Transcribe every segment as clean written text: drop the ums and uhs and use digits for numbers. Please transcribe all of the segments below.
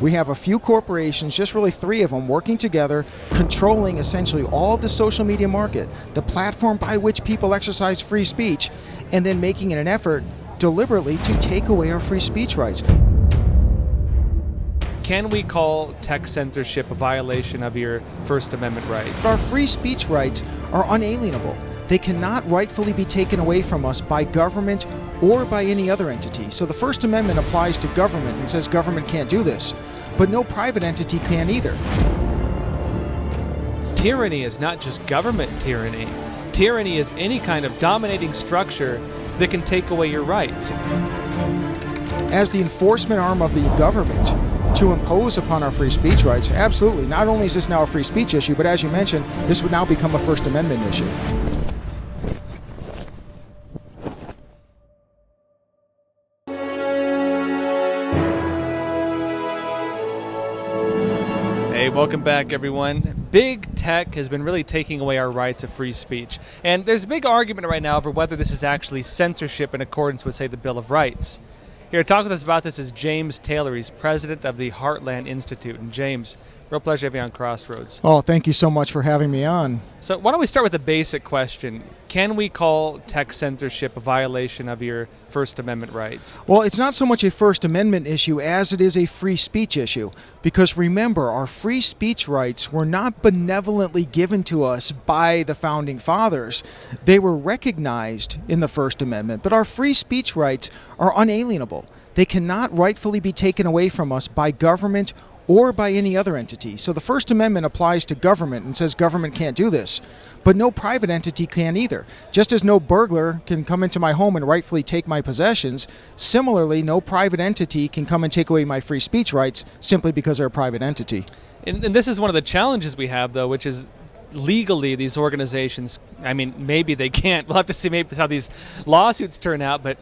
We have a few corporations, just really 3 of them, working together, controlling essentially all of the social media market, the platform by which people exercise free speech, and then making it an effort deliberately to take away our free speech rights. Can we call tech censorship a violation of your First Amendment rights? Our free speech rights are unalienable. They cannot rightfully be taken away from us by government or by any other entity. So the First Amendment applies to government and says government can't do this, but no private entity can either. Tyranny is not just government tyranny. Tyranny is any kind of dominating structure that can take away your rights. As the enforcement arm of the government to impose upon our free speech rights, absolutely. Not only is this now a free speech issue, but as you mentioned, this would now become a First Amendment issue. Hey, welcome back, everyone. Big tech has been really taking away our rights of free speech. And there's a big argument right now over whether this is actually censorship in accordance with, say, the Bill of Rights. Here to talk with us about this is James Taylor. He's president of the Heartland Institute. And James, real pleasure having you on Crossroads. Oh, thank you so much for having me on. So why don't we start with a basic question. Can we call tech censorship a violation of your First Amendment rights? Well, it's not so much a First Amendment issue as it is a free speech issue. Because remember, our free speech rights were not benevolently given to us by the Founding Fathers. They were recognized in the First Amendment, but our free speech rights are unalienable. They cannot rightfully be taken away from us by government or by any other entity. So the First Amendment applies to government and says government can't do this, but no private entity can either. Just as no burglar can come into my home and rightfully take my possessions, similarly, no private entity can come and take away my free speech rights simply because they're a private entity. And this is one of the challenges we have, though, which is legally these organizations, I mean, maybe they can't. We'll have to see maybe how these lawsuits turn out, but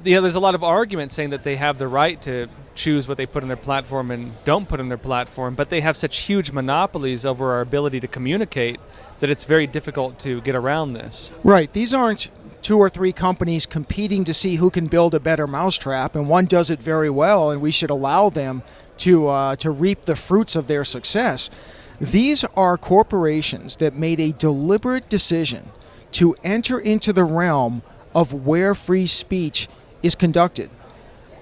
there's a lot of argument saying that they have the right to choose what they put on their platform and don't put on their platform, but they have such huge monopolies over our ability to communicate that it's very difficult to get around this. Right. These aren't 2 or 3 companies competing to see who can build a better mousetrap, and one does it very well, and we should allow them to reap the fruits of their success. These are corporations that made a deliberate decision to enter into the realm of where free speech is conducted.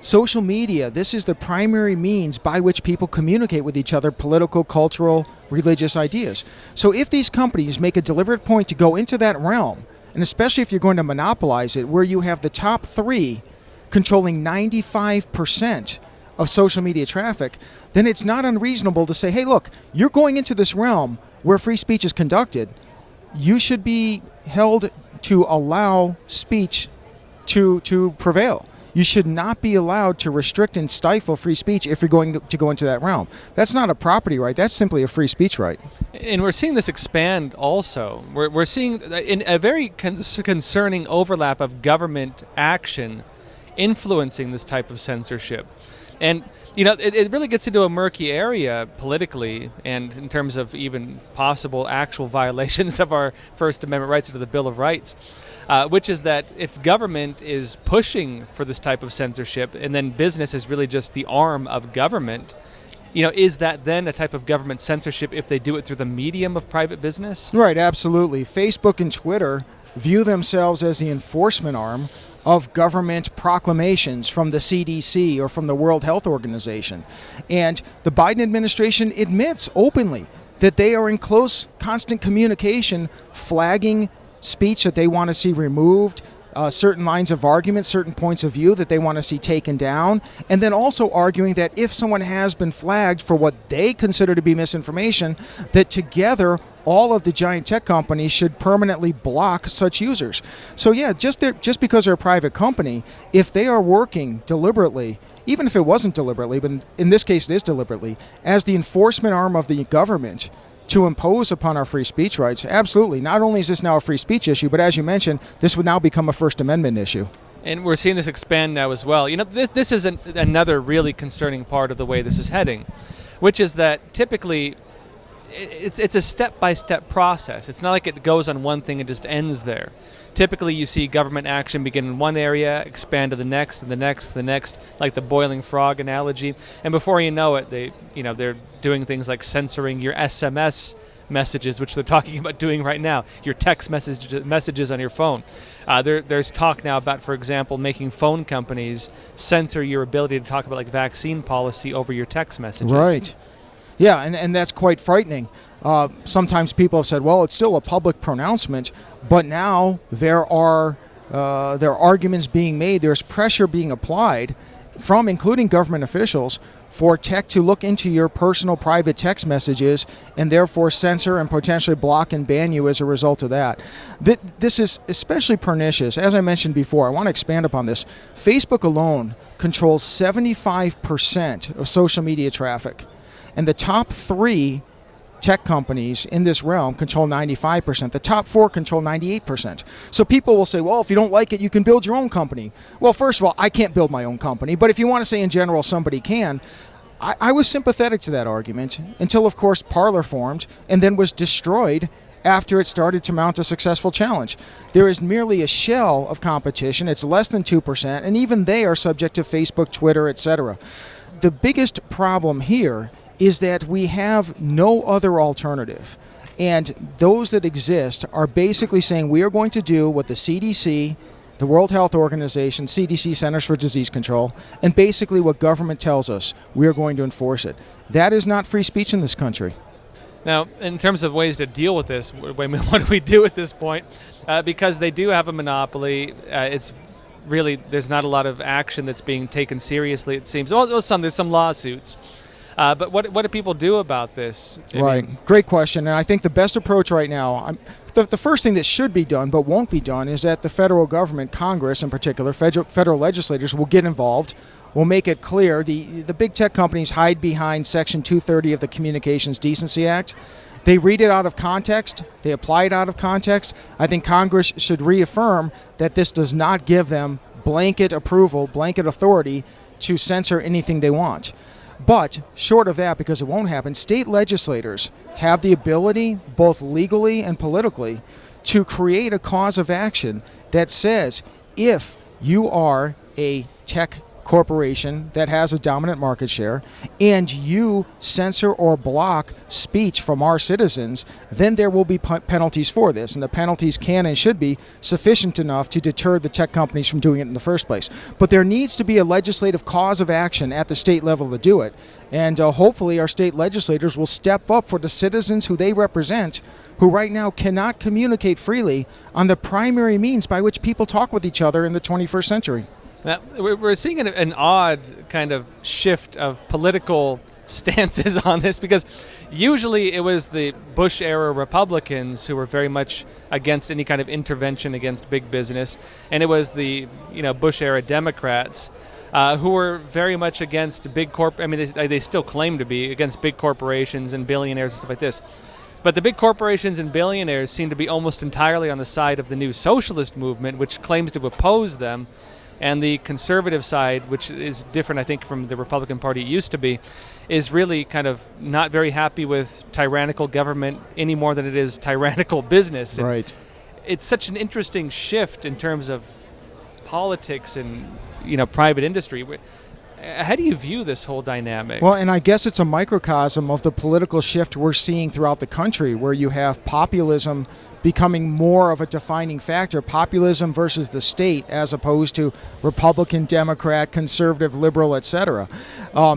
Social media, this is the primary means by which people communicate with each other, political, cultural, religious ideas. So if these companies make a deliberate point to go into that realm, and especially if you're going to monopolize it, where you have the top 3 controlling 95% of social media traffic, then it's not unreasonable to say, hey, look, you're going into this realm where free speech is conducted. You should be held to allow speech to prevail. You should not be allowed to restrict and stifle free speech if you're going to go into that realm. That's not a property right. That's simply a free speech right. And we're seeing this expand also. We're seeing in a very concerning overlap of government action influencing this type of censorship. And, it really gets into a murky area politically and in terms of even possible actual violations of our First Amendment rights under the Bill of Rights. Which is that if government is pushing for this type of censorship and then business is really just the arm of government, is that then a type of government censorship if they do it through the medium of private business? Right, absolutely. Facebook and Twitter view themselves as the enforcement arm of government proclamations from the CDC or from the World Health Organization. And the Biden administration admits openly that they are in close, constant communication, flagging speech that they want to see removed, certain lines of argument, certain points of view that they want to see taken down, and then also arguing that if someone has been flagged for what they consider to be misinformation, that together all of the giant tech companies should permanently block such users. So yeah, just because they're a private company, if they are working deliberately, even if it wasn't deliberately, but in this case it is deliberately, as the enforcement arm of the government to impose upon our free speech rights, absolutely. Not only is this now a free speech issue, but as you mentioned, this would now become a First Amendment issue. And we're seeing this expand now as well. This is another really concerning part of the way this is heading, which is that typically it's a step-by-step process. It's not like it goes on one thing and just ends there. Typically, you see government action begin in one area, expand to the next, and the next, like the boiling frog analogy. And before you know it, they're doing things like censoring your SMS messages, which they're talking about doing right now, your text messages on your phone. There's talk now about, for example, making phone companies censor your ability to talk about like vaccine policy over your text messages. Right. Yeah, and that's quite frightening. Sometimes people have said, well, it's still a public pronouncement, but now there are arguments being made, there's pressure being applied from including government officials for tech to look into your personal private text messages and therefore censor and potentially block and ban you as a result of that. This is especially pernicious. As I mentioned before, I want to expand upon this. Facebook alone controls 75% of social media traffic, and the top 3 tech companies in this realm control 95%. The top 4 control 98%. So people will say, well, if you don't like it, you can build your own company. Well, first of all, I can't build my own company, but if you want to say in general somebody can, I was sympathetic to that argument until, of course, Parler formed and then was destroyed after it started to mount a successful challenge. There is merely a shell of competition. It's less than 2%, and even they are subject to Facebook, Twitter, etc. The biggest problem here is that we have no other alternative. And those that exist are basically saying we are going to do what the CDC, the World Health Organization, CDC, Centers for Disease Control, and basically what government tells us, we are going to enforce it. That is not free speech in this country. Now, in terms of ways to deal with this, what do we do at this point? Because they do have a monopoly, it's really, there's not a lot of action that's being taken seriously, it seems. Well, there's some lawsuits. But what do people do about this? Great question. And I think the best approach right now, the first thing that should be done but won't be done is that the federal government, Congress in particular, federal legislators will get involved, will make it clear. The big tech companies hide behind Section 230 of the Communications Decency Act. They read it out of context. They apply it out of context. I think Congress should reaffirm that this does not give them blanket approval, blanket authority to censor anything they want. But short of that, because it won't happen, state legislators have the ability, both legally and politically, to create a cause of action that says if you are a tech corporation that has a dominant market share and you censor or block speech from our citizens, then there will be penalties for this, and the penalties can and should be sufficient enough to deter the tech companies from doing it in the first place. But there needs to be a legislative cause of action at the state level to do it, and hopefully our state legislators will step up for the citizens who they represent, who right now cannot communicate freely on the primary means by which people talk with each other in the 21st century. Now, we're seeing an odd kind of shift of political stances on this, because usually it was the Bush-era Republicans who were very much against any kind of intervention against big business, and it was the Bush-era Democrats who were very much against big I mean, they still claim to be against big corporations and billionaires and stuff like this. But the big corporations and billionaires seem to be almost entirely on the side of the new socialist movement, which claims to oppose them. And the conservative side, which is different, I think, from the Republican Party it used to be, is really kind of not very happy with tyrannical government any more than it is tyrannical business. And right. It's such an interesting shift in terms of politics and private industry. How do you view this whole dynamic? Well, and I guess it's a microcosm of the political shift we're seeing throughout the country, where you have populism becoming more of a defining factor, populism versus the state, as opposed to Republican, Democrat, conservative, liberal, etc.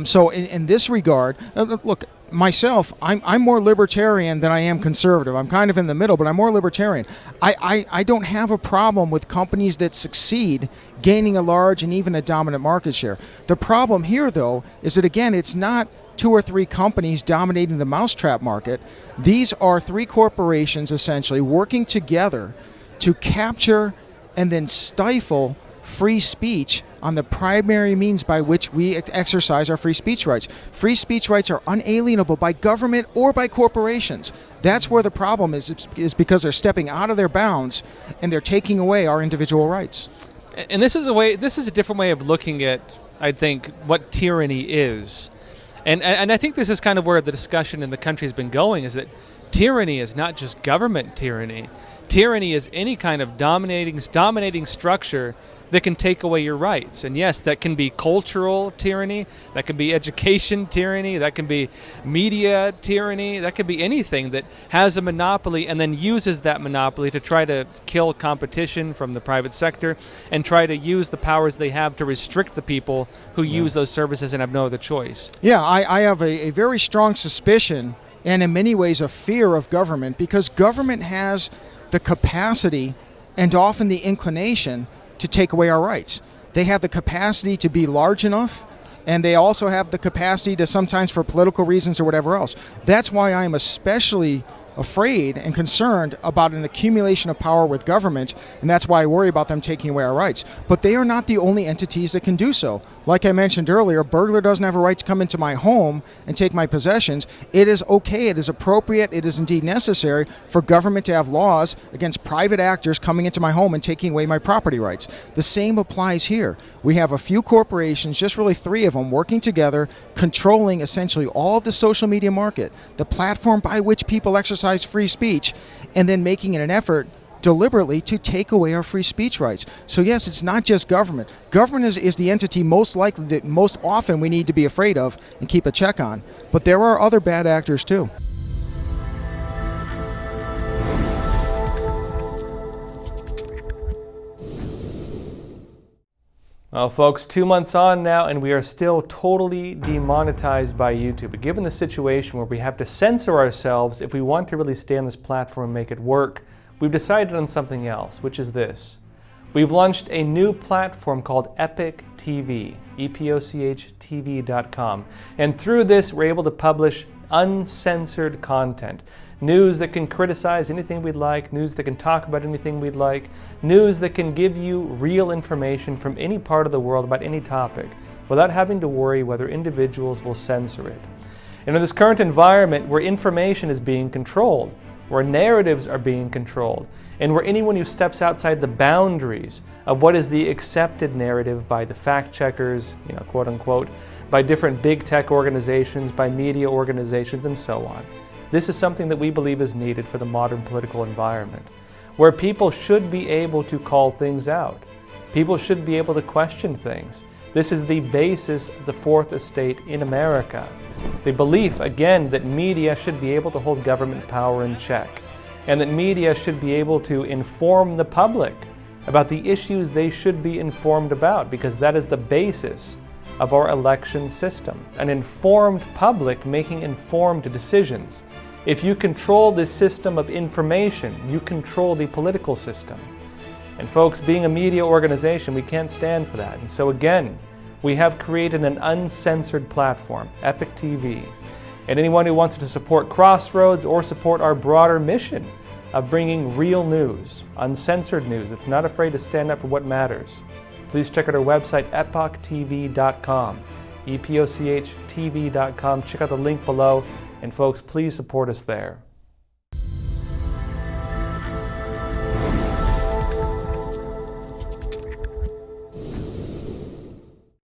So in this regard, look, myself, I'm more libertarian than I am conservative. I'm kind of in the middle, but I'm more libertarian. I don't have a problem with companies that succeed gaining a large and even a dominant market share. The problem here, though, is that, again, it's not 2 or 3 companies dominating the mousetrap market. These are 3 corporations essentially working together to capture and then stifle free speech on the primary means by which we exercise our free speech rights. Free speech rights are unalienable by government or by corporations. That's where the problem is because they're stepping out of their bounds and they're taking away our individual rights. And this is a different way of looking at, I think, what tyranny is. And I think this is kind of where the discussion in the country has been going, is that tyranny is not just government tyranny. Tyranny is any kind of dominating structure that can take away your rights. And yes, that can be cultural tyranny, that can be education tyranny, that can be media tyranny, that could be anything that has a monopoly and then uses that monopoly to try to kill competition from the private sector and try to use the powers they have to restrict the people who use those services and have no other choice. Yeah, I have a very strong suspicion and in many ways a fear of government, because government has the capacity and often the inclination to take away our rights. They have the capacity to be large enough, and they also have the capacity to sometimes, for political reasons or whatever else. That's why I'm especially afraid and concerned about an accumulation of power with government, and that's why I worry about them taking away our rights. But they are not the only entities that can do so. Like I mentioned earlier, a burglar doesn't have a right to come into my home and take my possessions. It is okay, it is appropriate, it is indeed necessary for government to have laws against private actors coming into my home and taking away my property rights. The same applies here. We have a few corporations, just really 3 of them, working together, controlling essentially all of the social media market, the platform by which people exercise free speech, and then making it an effort deliberately to take away our free speech rights. So yes, it's not just government. Government is the entity most likely that most often we need to be afraid of and keep a check on. But there are other bad actors too. Well, folks, 2 months on now, and we are still totally demonetized by YouTube. But given the situation where we have to censor ourselves if we want to really stay on this platform and make it work, we've decided on something else, which is this. We've launched a new platform called Epoch TV, EPOCHTV.com. And through this, we're able to publish uncensored content. News that can criticize anything we'd like, news that can talk about anything we'd like, news that can give you real information from any part of the world about any topic without having to worry whether individuals will censor it. And in this current environment where information is being controlled, where narratives are being controlled, and where anyone who steps outside the boundaries of what is the accepted narrative by the fact checkers, quote unquote, by different big tech organizations, by media organizations, and so on. This is something that we believe is needed for the modern political environment, where people should be able to call things out. People should be able to question things. This is the basis of the Fourth Estate in America. The belief, again, that media should be able to hold government power in check, and that media should be able to inform the public about the issues they should be informed about, because that is the basis of our election system. An informed public making informed decisions. If you control this system of information, you control the political system. And folks, being a media organization, we can't stand for that. And so again, we have created an uncensored platform, Epoch TV. And anyone who wants to support Crossroads or support our broader mission of bringing real news, uncensored news, that's not afraid to stand up for what matters, please check out our website, epochtv.com, EPOCHTV.com. Check out the link below, and folks, please support us there.